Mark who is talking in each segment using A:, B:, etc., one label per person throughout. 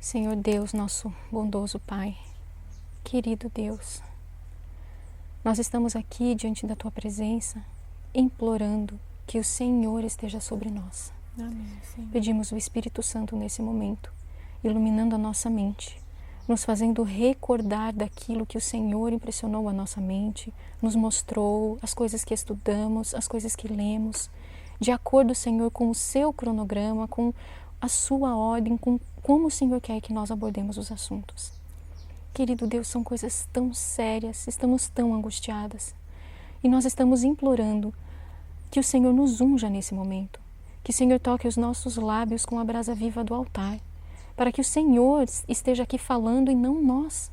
A: Senhor Deus, nosso bondoso Pai, querido Deus, nós estamos aqui diante da Tua presença, implorando que o Senhor esteja sobre nós.
B: Amém, Senhor.
A: Pedimos o Espírito Santo nesse momento, iluminando a nossa mente, nos fazendo recordar daquilo que o Senhor impressionou a nossa mente, nos mostrou, as coisas que estudamos, as coisas que lemos, de acordo, Senhor, com o Seu cronograma, com a Sua ordem, com como o Senhor quer que nós abordemos os assuntos. Querido Deus, são coisas tão sérias, estamos tão angustiadas e nós estamos implorando que o Senhor nos unja nesse momento, que o Senhor toque os nossos lábios com a brasa viva do altar, para que o Senhor esteja aqui falando e não nós.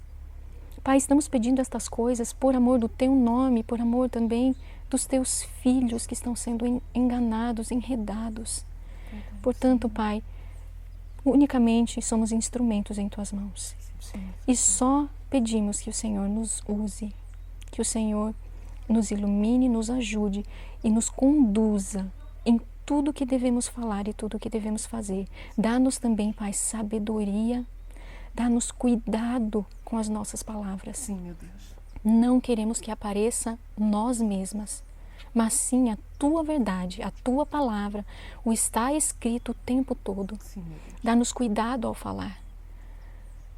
A: Pai, estamos pedindo estas coisas por amor do Teu nome, por amor também dos Teus filhos que estão sendo enganados, enredados. Portanto, Pai, unicamente somos instrumentos em Tuas mãos. E só pedimos que o Senhor nos use, que o Senhor nos ilumine, nos ajude e nos conduza em tudo que devemos falar e tudo que devemos fazer. Dá-nos também, Pai, sabedoria, dá-nos cuidado com as nossas palavras.
B: Sim, meu Deus.
A: Não queremos que apareça nós mesmas, mas sim a Tua verdade, a Tua palavra, o está escrito o tempo todo.
B: Sim, meu Deus.
A: Dá-nos cuidado ao falar.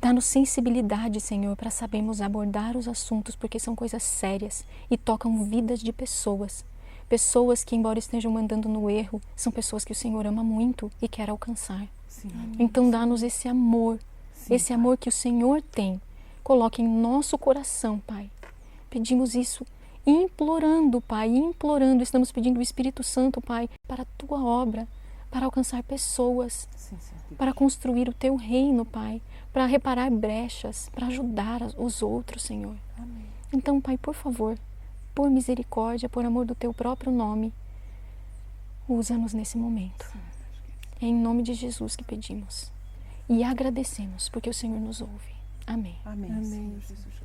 A: Dá-nos sensibilidade, Senhor, para sabermos abordar os assuntos, porque são coisas sérias e tocam vidas de pessoas. Pessoas que, embora estejam andando no erro, são pessoas que o Senhor ama muito e quer alcançar.
B: Sim.
A: Então dá-nos esse amor,
B: Sim,
A: esse amor que o Senhor tem. Coloque em nosso coração, Pai. Pedimos isso implorando, Pai, implorando. Estamos pedindo o Espírito Santo, Pai, para a Tua obra, para alcançar pessoas,
B: Sim, Deus.
A: para construir o Teu reino, Pai, para reparar brechas, para ajudar os outros, Senhor.
B: Amém.
A: Então, Pai, por favor, por misericórdia, por amor do Teu próprio nome, usa-nos nesse momento. É em nome de Jesus que pedimos e agradecemos, porque o Senhor nos ouve. Amém.
B: Amém.
C: Amém.
B: Senhor Jesus.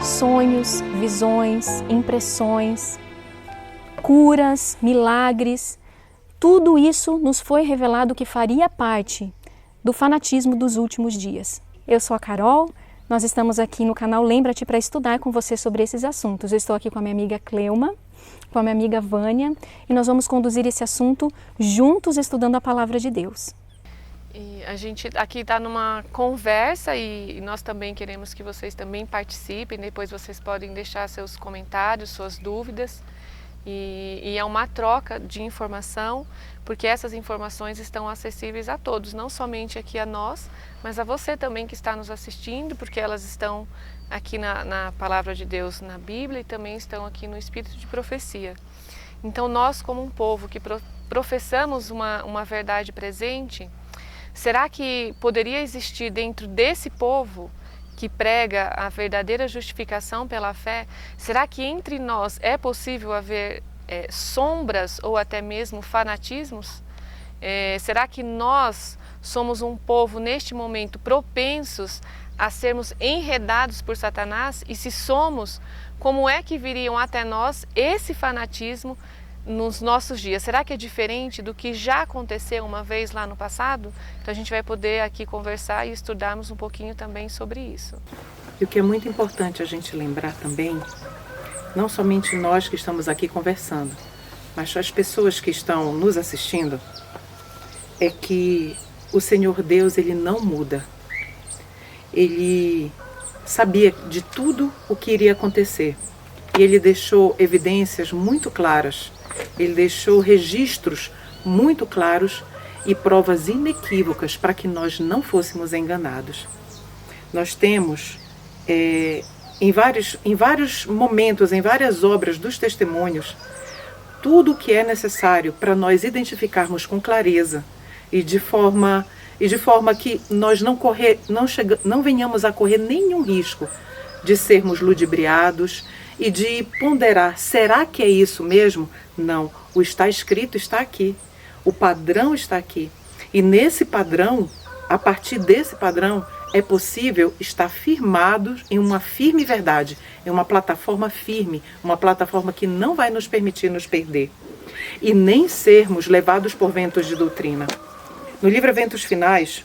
A: Sonhos, visões, impressões, curas, milagres, tudo isso nos foi revelado que faria parte do fanatismo dos últimos dias. Eu sou a Carol, nós estamos aqui no canal Lembra-te para estudar com você sobre esses assuntos. Eu estou aqui com a minha amiga Cleuma, com a minha amiga Vânia, e nós vamos conduzir esse assunto juntos estudando a Palavra de Deus.
C: E a gente aqui está numa conversa e nós também queremos que vocês também participem. Depois vocês podem deixar seus comentários, suas dúvidas. E é uma troca de informação, porque essas informações estão acessíveis a todos, não somente aqui a nós, mas a você também que está nos assistindo, porque elas estão aqui na Palavra de Deus, na Bíblia, e também estão aqui no Espírito de Profecia. Então nós, como um povo que professamos uma verdade presente, será que poderia existir dentro desse povo que prega a verdadeira justificação pela fé, será que entre nós é possível haver sombras ou até mesmo fanatismos? Será que nós somos um povo neste momento propensos a sermos enredados por Satanás? E se somos, como é que viriam até nós esse fanatismo nos nossos dias? Será que é diferente do que já aconteceu uma vez lá no passado? Então a gente vai poder aqui conversar e estudarmos um pouquinho também sobre isso.
B: E o que é muito importante a gente lembrar também, não somente nós que estamos aqui conversando, mas as pessoas que estão nos assistindo, é que o Senhor Deus, Ele não muda. Ele sabia de tudo o que iria acontecer. E Ele deixou evidências muito claras. Ele deixou registros muito claros e provas inequívocas para que nós não fôssemos enganados. Nós temos em vários momentos, em várias obras dos testemunhos, tudo o que é necessário para nós identificarmos com clareza e de forma que nós não venhamos a correr nenhum risco de sermos ludibriados e de ponderar, será que é isso mesmo? Não, o está escrito está aqui, o padrão está aqui. E nesse padrão, a partir desse padrão, é possível estar firmados em uma firme verdade, em uma plataforma firme, uma plataforma que não vai nos permitir nos perder e nem sermos levados por ventos de doutrina. No livro Eventos Finais,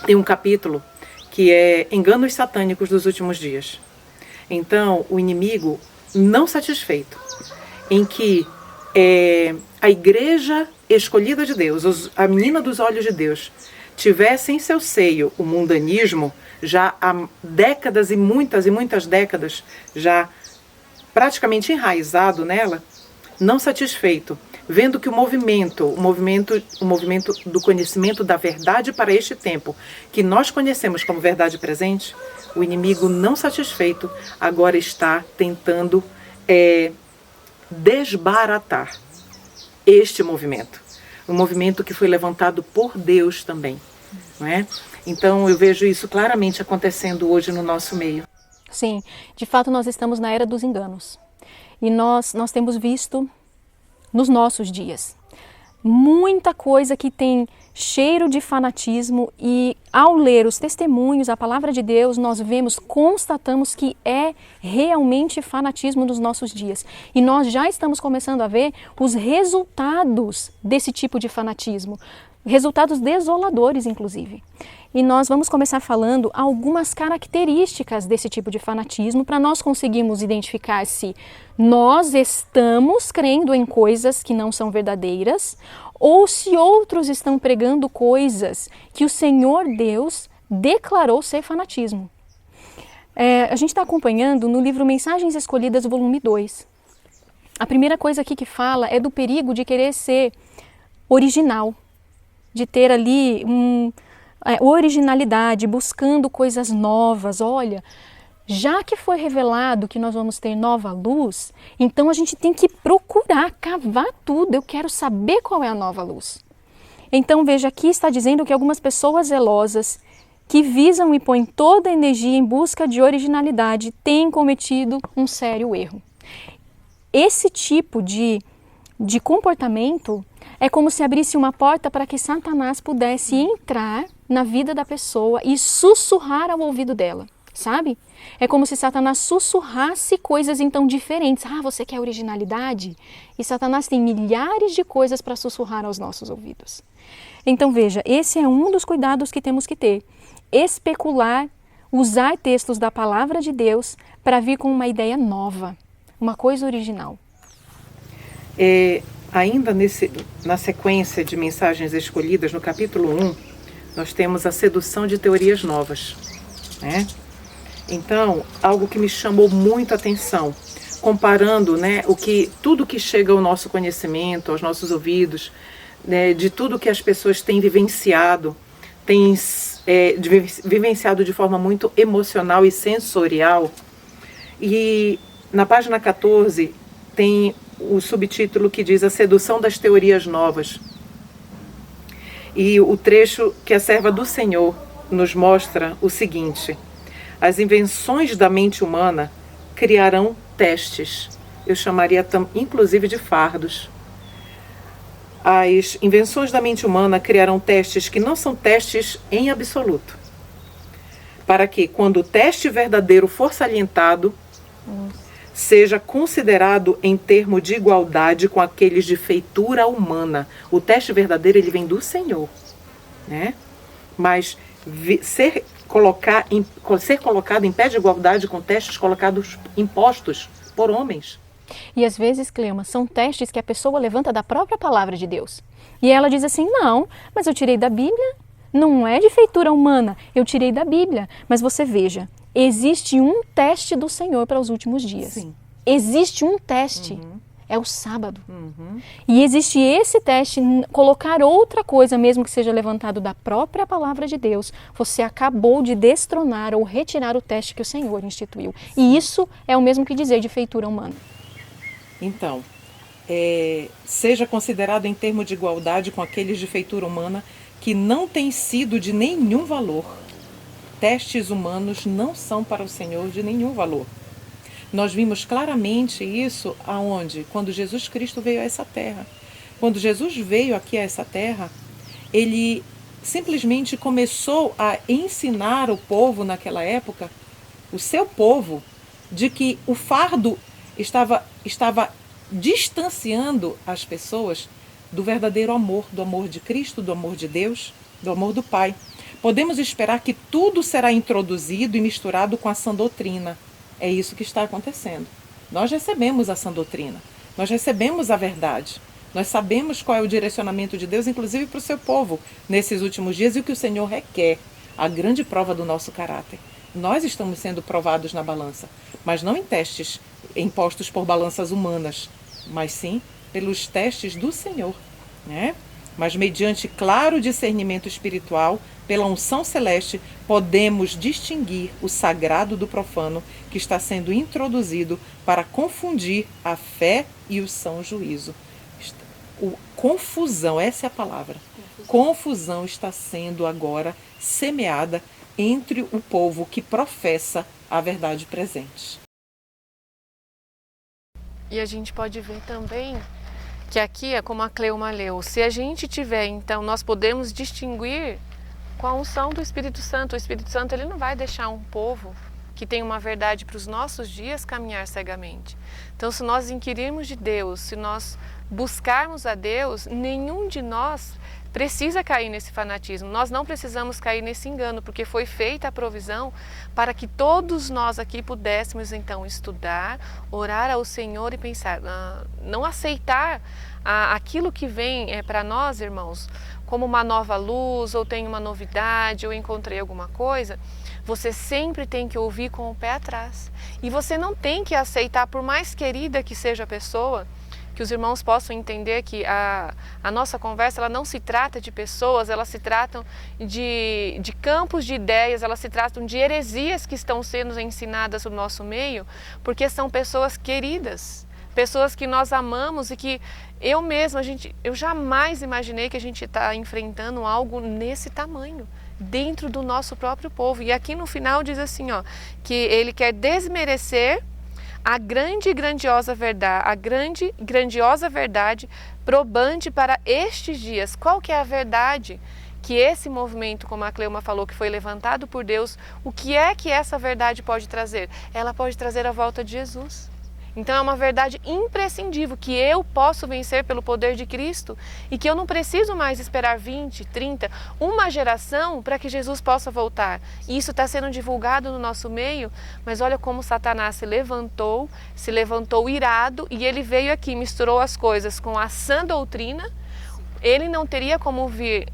B: tem um capítulo que é Enganos Satânicos dos Últimos Dias. Então, o inimigo, não satisfeito em que a igreja escolhida de Deus, a menina dos olhos de Deus, tivesse em seu seio o mundanismo, já há décadas e muitas décadas, já praticamente enraizado nela, não satisfeito, vendo que o movimento do conhecimento da verdade para este tempo, que nós conhecemos como verdade presente, o inimigo não satisfeito agora está tentando desbaratar este movimento. Um movimento que foi levantado por Deus também, não é? Então eu vejo isso claramente acontecendo hoje no nosso meio.
A: Sim, de fato nós estamos na era dos enganos. E nós temos visto nos nossos dias muita coisa que tem cheiro de fanatismo, e ao ler os testemunhos, a palavra de Deus, nós constatamos que é realmente fanatismo nos nossos dias. E nós já estamos começando a ver os resultados desse tipo de fanatismo, resultados desoladores, inclusive. E nós vamos começar falando algumas características desse tipo de fanatismo para nós conseguirmos identificar se nós estamos crendo em coisas que não são verdadeiras ou se outros estão pregando coisas que o Senhor Deus declarou ser fanatismo. A gente está acompanhando no livro Mensagens Escolhidas, volume 2. A primeira coisa aqui que fala é do perigo de querer ser original, de ter ali originalidade, buscando coisas novas. Olha, já que foi revelado que nós vamos ter nova luz, então a gente tem que procurar, cavar tudo. Eu quero saber qual é a nova luz. Então veja, aqui está dizendo que algumas pessoas zelosas que visam e põem toda a energia em busca de originalidade têm cometido um sério erro. Esse tipo de comportamento é como se abrisse uma porta para que Satanás pudesse entrar na vida da pessoa e sussurrar ao ouvido dela, sabe? É como se Satanás sussurrasse coisas então diferentes. Ah, você quer originalidade? E Satanás tem milhares de coisas para sussurrar aos nossos ouvidos. Então veja, esse é um dos cuidados que temos que ter. Especular, usar textos da palavra de Deus para vir com uma ideia nova, uma coisa original.
B: Ainda na sequência de mensagens escolhidas, no capítulo 1, nós temos a sedução de teorias novas, né? Então, algo que me chamou muito a atenção, comparando, né, tudo que chega ao nosso conhecimento, aos nossos ouvidos, né, de tudo que as pessoas têm vivenciado, vivenciado de forma muito emocional e sensorial. E na página 14 tem o subtítulo que diz a sedução das teorias novas. E o trecho que a serva do Senhor nos mostra o seguinte: as invenções da mente humana criarão testes. Eu chamaria inclusive de fardos. As invenções da mente humana criarão testes que não são testes em absoluto. Para que, quando o teste verdadeiro for salientado, seja considerado em termo de igualdade com aqueles de feitura humana. O teste verdadeiro, ele vem do Senhor, né? Mas ser colocado em pé de igualdade com testes impostos por homens.
A: E às vezes, Cleoma, são testes que a pessoa levanta da própria palavra de Deus. E ela diz assim, não, mas eu tirei da Bíblia, não é de feitura humana, eu tirei da Bíblia. Mas você veja, existe um teste do Senhor para os últimos dias.
B: Sim.
A: Existe um teste. É o sábado. E existe esse teste, colocar outra coisa, mesmo que seja levantado da própria palavra de Deus, você acabou de destronar ou retirar o teste que o Senhor instituiu. E isso é o mesmo que dizer de feitura humana.
B: Então, seja considerado em termo de igualdade com aqueles de feitura humana que não têm sido de nenhum valor. Testes humanos não são para o Senhor de nenhum valor. Nós vimos claramente isso aonde? Quando Jesus Cristo veio a essa terra. Quando Jesus veio aqui a essa terra, ele simplesmente começou a ensinar o povo naquela época, o seu povo, de que o fardo estava distanciando as pessoas do verdadeiro amor, do amor de Cristo, do amor de Deus, do amor do Pai. Podemos esperar que tudo será introduzido e misturado com a sã doutrina. É isso que está acontecendo. Nós recebemos a sã doutrina, nós recebemos a verdade, nós sabemos qual é o direcionamento de Deus, inclusive para o seu povo, nesses últimos dias, e o que o Senhor requer, a grande prova do nosso caráter. Nós estamos sendo provados na balança, mas não em testes impostos por balanças humanas, mas sim pelos testes do Senhor, né? Mas mediante claro discernimento espiritual, pela unção celeste, podemos distinguir o sagrado do profano que está sendo introduzido para confundir a fé e o são juízo. Confusão, essa é a palavra. Confusão está sendo agora semeada entre o povo que professa a verdade presente.
C: E a gente pode ver também que aqui é como a Cleuma leu. Se a gente tiver, então, nós podemos distinguir com a unção do Espírito Santo. O Espírito Santo, ele não vai deixar um povo que tem uma verdade para os nossos dias caminhar cegamente. Então, se nós inquirirmos de Deus, se nós buscarmos a Deus, nenhum de nós precisa cair nesse fanatismo. Nós não precisamos cair nesse engano, porque foi feita a provisão para que todos nós aqui pudéssemos então estudar, orar ao Senhor e pensar, não aceitar aquilo que vem para nós, irmãos, como uma nova luz, ou tem uma novidade, ou encontrei alguma coisa. Você sempre tem que ouvir com o pé atrás. E você não tem que aceitar, por mais querida que seja a pessoa, que os irmãos possam entender que a nossa conversa, ela não se trata de pessoas, elas se tratam de campos de ideias, elas se tratam de heresias que estão sendo ensinadas no nosso meio, porque são pessoas queridas, pessoas que nós amamos e que eu mesma, eu jamais imaginei que a gente está enfrentando algo nesse tamanho, dentro do nosso próprio povo. E aqui no final diz assim, que ele quer desmerecer a grande e grandiosa verdade probante para estes dias. Qual que é a verdade que esse movimento, como a Cleuma falou, que foi levantado por Deus, o que é que essa verdade pode trazer? Ela pode trazer a volta de Jesus. Então é uma verdade imprescindível, que eu posso vencer pelo poder de Cristo e que eu não preciso mais esperar 20, 30, uma geração para que Jesus possa voltar. E isso está sendo divulgado no nosso meio, mas olha como Satanás se levantou irado, e ele veio aqui, misturou as coisas com a sã doutrina. Ele não teria como vir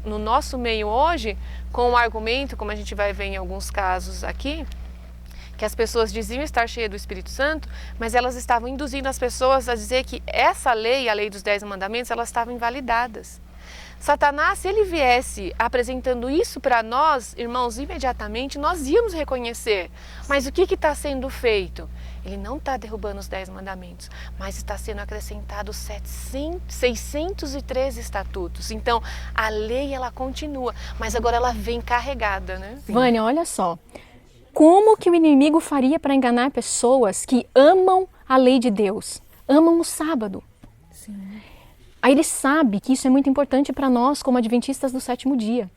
C: no nosso meio hoje com um argumento, como a gente vai ver em alguns casos aqui, que as pessoas diziam estar cheias do Espírito Santo, mas elas estavam induzindo as pessoas a dizer que essa lei, a lei dos 10 mandamentos, elas estavam invalidadas. Satanás, se ele viesse apresentando isso para nós, irmãos, imediatamente nós íamos reconhecer. Mas o que está sendo feito? Ele não está derrubando os 10 mandamentos, mas está sendo acrescentado 613 estatutos. Então, a lei, ela continua, mas agora ela vem carregada, né?
A: Vânia, olha só. Como que o inimigo faria para enganar pessoas que amam a lei de Deus, amam o sábado? Sim. Aí ele sabe que isso é muito importante para nós como adventistas do sétimo dia.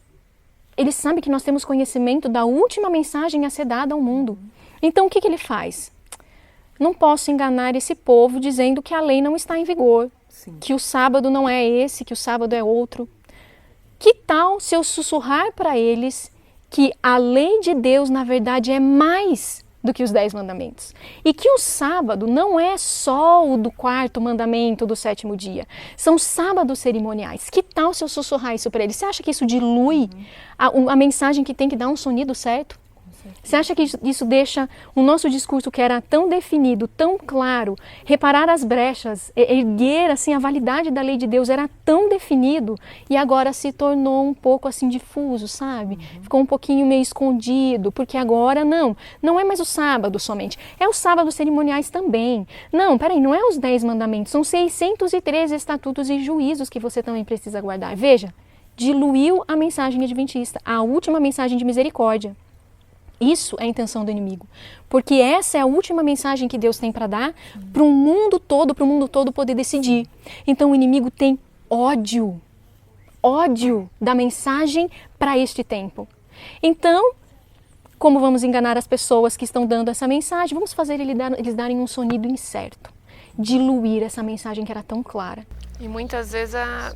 A: Ele sabe que nós temos conhecimento da última mensagem a ser dada ao mundo. Então o que ele faz? Não posso enganar esse povo dizendo que a lei não está em vigor, sim, que o sábado não é esse, que o sábado é outro. Que tal se eu sussurrar para eles que a lei de Deus, na verdade, é mais do que os 10 mandamentos. E que o sábado não é só o do 4º mandamento do 7º dia. São sábados cerimoniais. Que tal se eu sussurrar isso para eles? Você acha que isso dilui a mensagem que tem que dar um sonido certo? Você acha que isso deixa o nosso discurso, que era tão definido, tão claro, reparar as brechas, erguer assim a validade da lei de Deus, era tão definido e agora se tornou um pouco assim difuso, sabe? Ficou um pouquinho meio escondido, porque agora não é mais o sábado somente, é os sábados cerimoniais também. Não, peraí, não é os 10 mandamentos, são 613 estatutos e juízos que você também precisa guardar. Veja, diluiu a mensagem adventista, a última mensagem de misericórdia. Isso é a intenção do inimigo, porque essa é a última mensagem que Deus tem para dar para o mundo todo poder decidir. Então o inimigo tem ódio da mensagem para este tempo. Então, como vamos enganar as pessoas que estão dando essa mensagem? Vamos fazer eles darem um sonido incerto, diluir essa mensagem que era tão clara.
C: E muitas vezes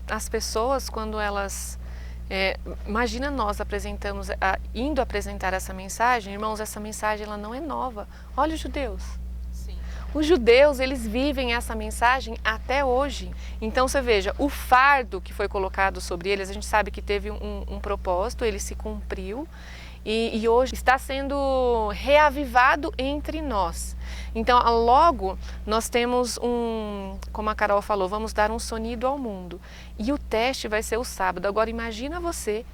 C: as pessoas, quando elas... imagina nós indo apresentar essa mensagem, irmãos, essa mensagem ela não é nova. Olha os judeus. Sim. Os judeus, eles vivem essa mensagem até hoje. Então você veja, o fardo que foi colocado sobre eles, a gente sabe que teve um propósito, ele se cumpriu. E hoje está sendo reavivado entre nós. Então, logo, nós temos como a Carol falou, vamos dar um sonido ao mundo. E o teste vai ser o sábado. Agora, imagina você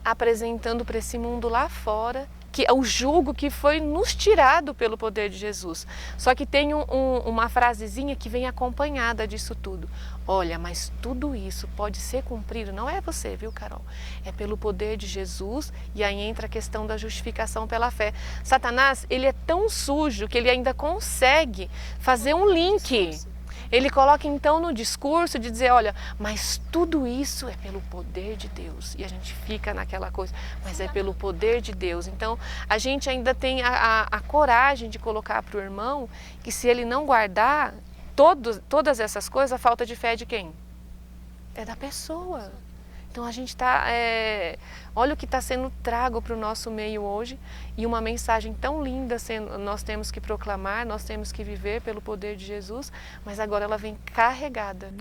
C: apresentando para esse mundo lá fora, que é o jugo que foi nos tirado pelo poder de Jesus. Só que tem uma frasezinha que vem acompanhada disso tudo. Olha, mas tudo isso pode ser cumprido, não é você, viu, Carol? É pelo poder de Jesus, e aí entra a questão da justificação pela fé. Satanás, ele é tão sujo que ele ainda consegue fazer um link. Ele coloca então no discurso de dizer, olha, mas tudo isso é pelo poder de Deus. E a gente fica naquela coisa, mas é pelo poder de Deus. Então, a gente ainda tem a coragem de colocar para o irmão que se ele não guardar todas essas coisas, a falta de fé é de quem? É da pessoa. Então a gente está, olha o que está sendo trago para o nosso meio hoje, e uma mensagem tão linda nós temos que proclamar, nós temos que viver pelo poder de Jesus, mas agora ela vem carregada.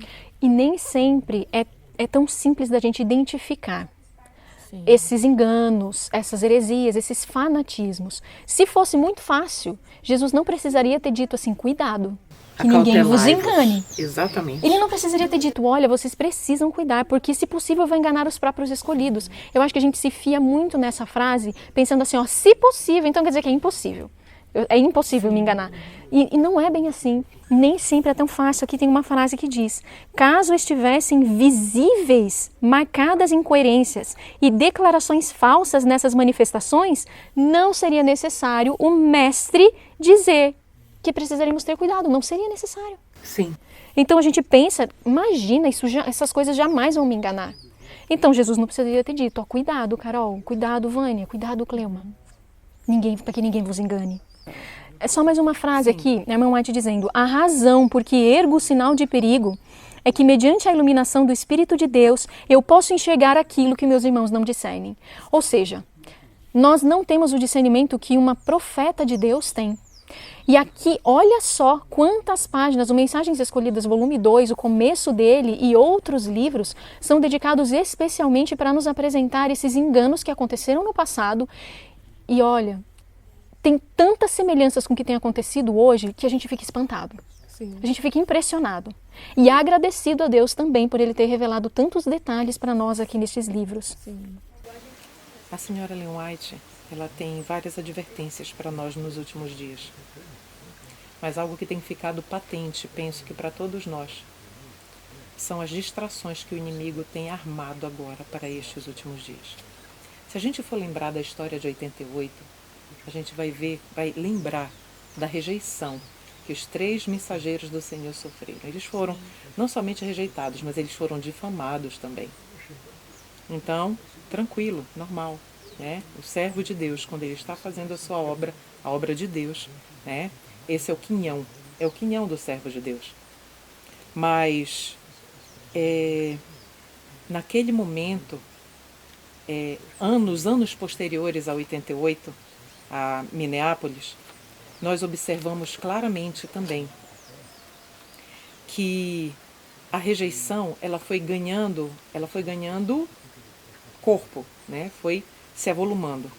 A: E nem sempre é tão simples da gente identificar. Sim. Esses enganos, essas heresias, esses fanatismos. Se fosse muito fácil, Jesus não precisaria ter dito assim, cuidado, que ninguém vos engane.
B: Exatamente.
A: Ele não precisaria ter dito, olha, vocês precisam cuidar, porque se possível vai enganar os próprios escolhidos. Eu acho que a gente se fia muito nessa frase, pensando assim, ó, se possível, então quer dizer que é impossível. É impossível me enganar. E não é bem assim. Nem sempre é tão fácil. Aqui tem uma frase que diz, caso estivessem visíveis, marcadas incoerências e declarações falsas nessas manifestações, não seria necessário o mestre dizer que precisaríamos ter cuidado, não seria necessário.
B: Sim.
A: Então a gente pensa, imagina, essas coisas jamais vão me enganar. Então Jesus não precisaria ter dito, ó, cuidado, Carol, cuidado, Vânia, cuidado, Cleuma. Para que ninguém vos engane. É só mais uma frase aqui, a irmã White dizendo, a razão por que ergo o sinal de perigo é que mediante a iluminação do Espírito de Deus, eu posso enxergar aquilo que meus irmãos não discernem. Ou seja, nós não temos o discernimento que uma profeta de Deus tem. E aqui, olha só quantas páginas, o Mensagens Escolhidas, volume 2, o começo dele e outros livros são dedicados especialmente para nos apresentar esses enganos que aconteceram no passado. E olha, tem tantas semelhanças com o que tem acontecido hoje que a gente fica espantado. Sim. A gente fica impressionado. E agradecido a Deus também por Ele ter revelado tantos detalhes para nós aqui nestes livros.
B: Sim. A senhora Ellen White, ela tem várias advertências para nós nos últimos dias. Mas algo que tem ficado patente, penso que para todos nós, são as distrações que o inimigo tem armado agora para estes últimos dias. Se a gente for lembrar da história de 88, a gente vai lembrar da rejeição que os 3 mensageiros do Senhor sofreram. Eles foram não somente rejeitados, mas eles foram difamados também. Então, tranquilo, normal, né? O servo de Deus, quando ele está fazendo a sua obra, a obra de Deus, né? Esse é o quinhão do servo de Deus. Mas, naquele momento, anos posteriores a 88, a Minneapolis, nós observamos claramente também que a rejeição ela foi ganhando corpo, né? Foi se avolumando.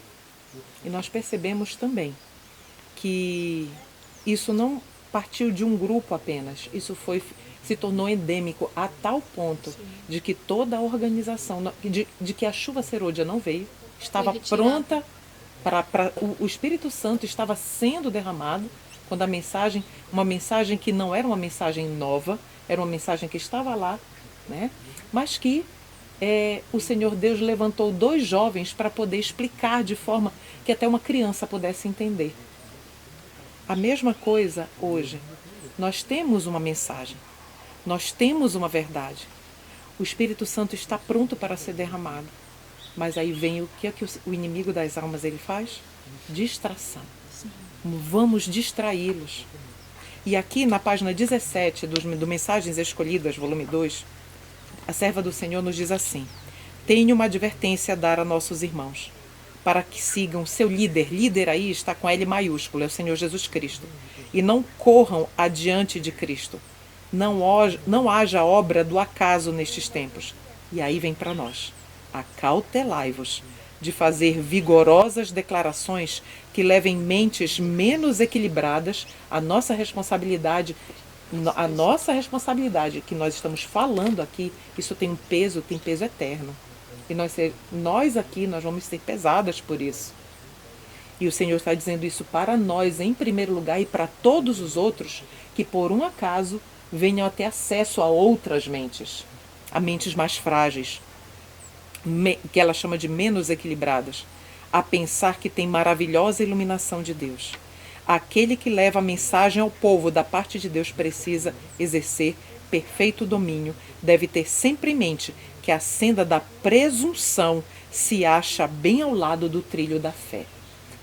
B: E nós percebemos também que isso não partiu de um grupo apenas, isso se tornou endêmico a tal ponto de que toda a organização, de que a chuva serôdia não veio, estava pronta o Espírito Santo estava sendo derramado, quando uma mensagem que não era uma mensagem nova, era uma mensagem que estava lá, né? Mas que o Senhor Deus levantou 2 jovens para poder explicar de forma que até uma criança pudesse entender. A mesma coisa hoje. Nós temos uma mensagem, nós temos uma verdade. O Espírito Santo está pronto para ser derramado. Mas aí vem o que é que o inimigo das almas ele faz? Distração. Vamos distraí-los. E aqui na página 17 do Mensagens Escolhidas, volume 2, a serva do Senhor nos diz assim: tenho uma advertência a dar a nossos irmãos, para que sigam seu líder. Líder aí está com L maiúsculo, é o Senhor Jesus Cristo. E não corram adiante de Cristo. Não haja obra do acaso nestes tempos. E aí vem para nós: acautelai-vos de fazer vigorosas declarações que levem mentes menos equilibradas à nossa responsabilidade. A nossa responsabilidade que nós estamos falando aqui, isso tem peso eterno. E nós aqui, nós vamos ser pesadas por isso. E o Senhor está dizendo isso para nós, em primeiro lugar, e para todos os outros que, por um acaso, venham a ter acesso a outras mentes, a mentes mais frágeis, que ela chama de menos equilibradas, a pensar que tem maravilhosa iluminação de Deus. Aquele que leva a mensagem ao povo da parte de Deus precisa exercer perfeito domínio, deve ter sempre em mente que a senda da presunção se acha bem ao lado do trilho da fé.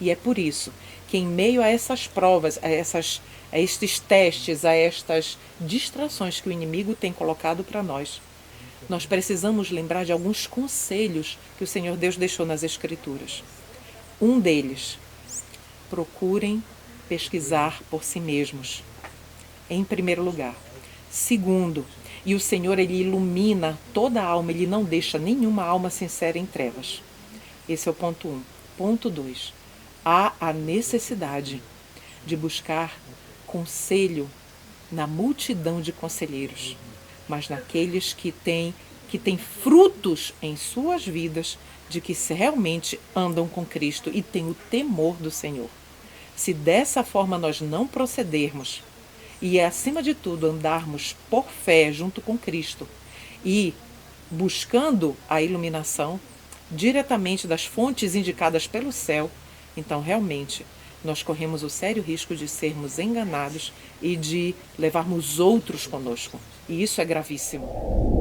B: E é por isso que, em meio a essas provas, a estes testes, a estas distrações que o inimigo tem colocado para nós precisamos lembrar de alguns conselhos que o Senhor Deus deixou nas Escrituras. Um deles: procurem pesquisar por si mesmos, em primeiro lugar. Segundo, e o Senhor, Ele ilumina toda a alma, Ele não deixa nenhuma alma sincera em trevas. Esse é o ponto 1. Ponto 2. Há a necessidade de buscar conselho na multidão de conselheiros, mas naqueles que têm frutos em suas vidas de que realmente andam com Cristo e têm o temor do Senhor. Se dessa forma nós não procedermos e, acima de tudo, andarmos por fé junto com Cristo e buscando a iluminação diretamente das fontes indicadas pelo céu, então realmente nós corremos o sério risco de sermos enganados e de levarmos outros conosco. E isso é gravíssimo.